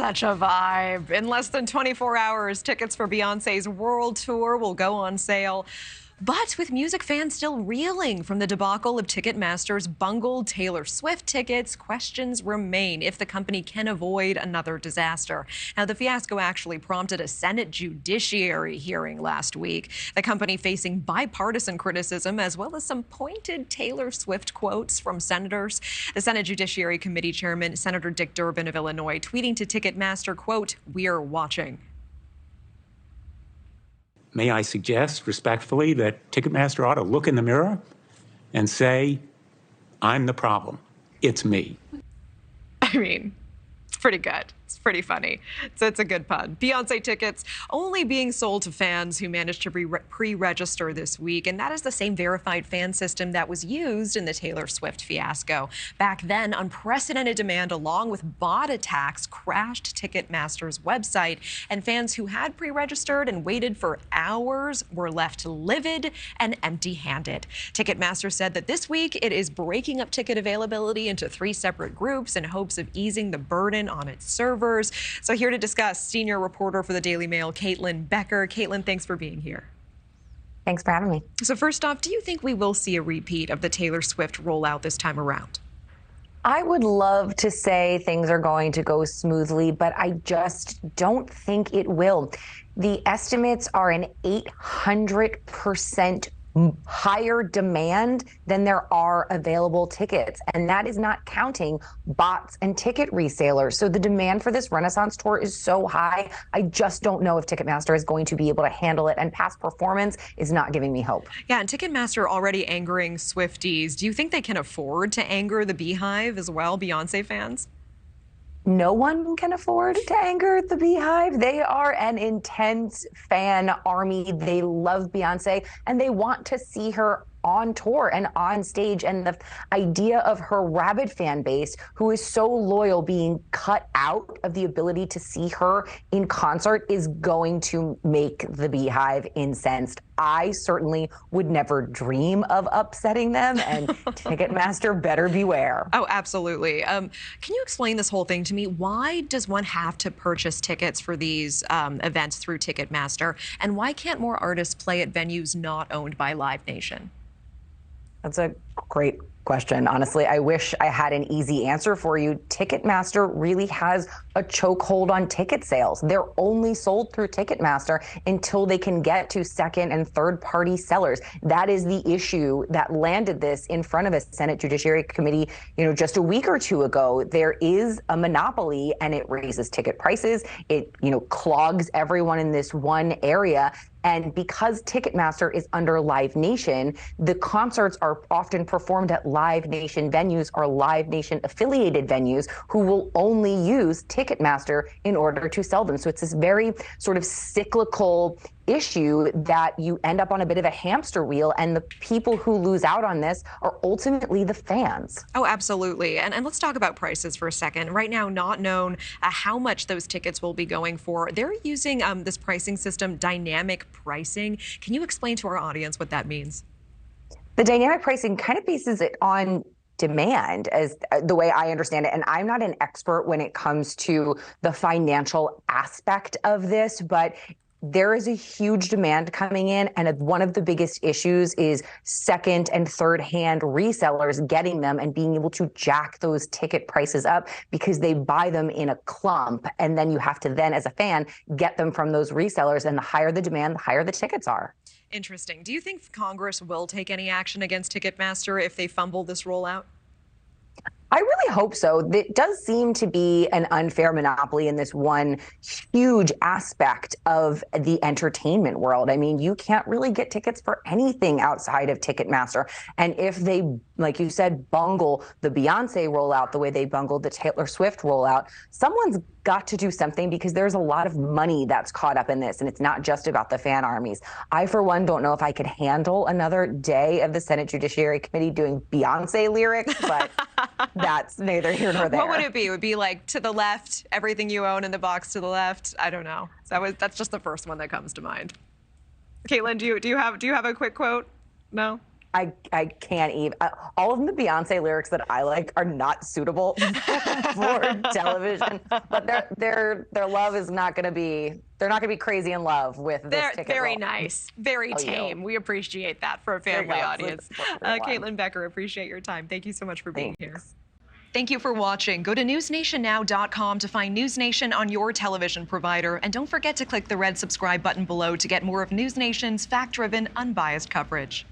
Such a vibe. In less than 24 hours, tickets for Beyonce's world tour will go on sale. But with music fans still reeling from the debacle of Ticketmaster's bungled Taylor Swift tickets, questions remain if the company can avoid another disaster. Now, the fiasco actually prompted a Senate Judiciary hearing last week. The company facing bipartisan criticism as well as some pointed Taylor Swift quotes from senators. The Senate Judiciary Committee chairman, Senator Dick Durbin of Illinois, tweeting to Ticketmaster, quote, "We're watching." May I suggest respectfully that Ticketmaster ought to look in the mirror and say, I'm the problem. It's me. I mean, it's pretty good. It's pretty funny. So it's a good pun. Beyonce tickets only being sold to fans who managed to pre-register this week. And that is the same verified fan system that was used in the Taylor Swift fiasco. Back then, unprecedented demand along with bot attacks crashed Ticketmaster's website. And fans who had pre-registered and waited for hours were left livid and empty-handed. Ticketmaster said that this week it is breaking up ticket availability into 3 separate groups in hopes of easing the burden on its servers. So here to discuss, senior reporter for the Daily Mail, Caitlin Becker. Caitlin, thanks for being here. Thanks for having me. So first off, do you think we will see a repeat of the Taylor Swift rollout this time around? I would love to say things are going to go smoothly, but I just don't think it will. The estimates are an 800% higher demand than there are available tickets. And that is not counting bots and ticket resellers. So the demand for this Renaissance tour is so high. I just don't know if Ticketmaster is going to be able to handle it. And past performance is not giving me hope. Yeah, and Ticketmaster already angering Swifties. Do you think they can afford to anger the Beehive as well, Beyonce fans? No one can afford to anger the Beehive. They are an intense fan army. They love Beyonce and they want to see her on tour and on stage. And the idea of her rabid fan base, who is so loyal, being cut out of the ability to see her in concert is going to make the Beehive incensed. I certainly would never dream of upsetting them, and Ticketmaster better beware. Oh, absolutely. Can you explain this whole thing to me? Why does one have to purchase tickets for these events through Ticketmaster? And why can't more artists play at venues not owned by Live Nation? That's a great question. Honestly, I wish I had an easy answer for you. Ticketmaster really has a chokehold on ticket sales. They're only sold through Ticketmaster until they can get to second and third party sellers. That is the issue that landed this in front of a Senate Judiciary Committee, just a week or two ago. There is a monopoly and it raises ticket prices. It, clogs everyone in this one area. And because Ticketmaster is under Live Nation, the concerts are often performed at Live Nation venues or Live Nation affiliated venues who will only use Ticketmaster in order to sell them. So it's this very sort of cyclical issue that you end up on a bit of a hamster wheel, and the people who lose out on this are ultimately the fans. Oh, absolutely. And let's talk about prices for a second. Right now, not known how much those tickets will be going for. They're using this pricing system, dynamic pricing. Can you explain to our audience what that means? The dynamic pricing kind of bases it on demand, as the way I understand it. And I'm not an expert when it comes to the financial aspect of this, but there is a huge demand coming in, and one of the biggest issues is second and third hand resellers getting them and being able to jack those ticket prices up because they buy them in a clump, and then you have to then, as a fan, get them from those resellers, and the higher the demand, the higher the tickets are. Interesting. Do you think Congress will take any action against Ticketmaster if they fumble this rollout? I really hope so. It does seem to be an unfair monopoly in this one huge aspect of the entertainment world. I mean, you can't really get tickets for anything outside of Ticketmaster. And if they, like you said, bungle the Beyonce rollout the way they bungled the Taylor Swift rollout, someone's got to do something because there's a lot of money that's caught up in this. And it's not just about the fan armies. I, for one, don't know if I could handle another day of the Senate Judiciary Committee doing Beyonce lyrics, but that's neither here nor there. What would it be? It would be like to the left, everything you own in the box to the left. I don't know. That's just the first one that comes to mind. Caitlin, do you have a quick quote? No? I can't even. All of the Beyonce lyrics that I like are not suitable for television. But their love is not going to be. They're not going to be crazy in love with this ticket. Very roll. nice, very tame. We appreciate that for a family audience. Caitlin Becker, appreciate your time. Thank you so much for being here. Thank you for watching. Go to newsnationnow.com to find News Nation on your television provider. And don't forget to click the red subscribe button below to get more of News Nation's fact-driven, unbiased coverage.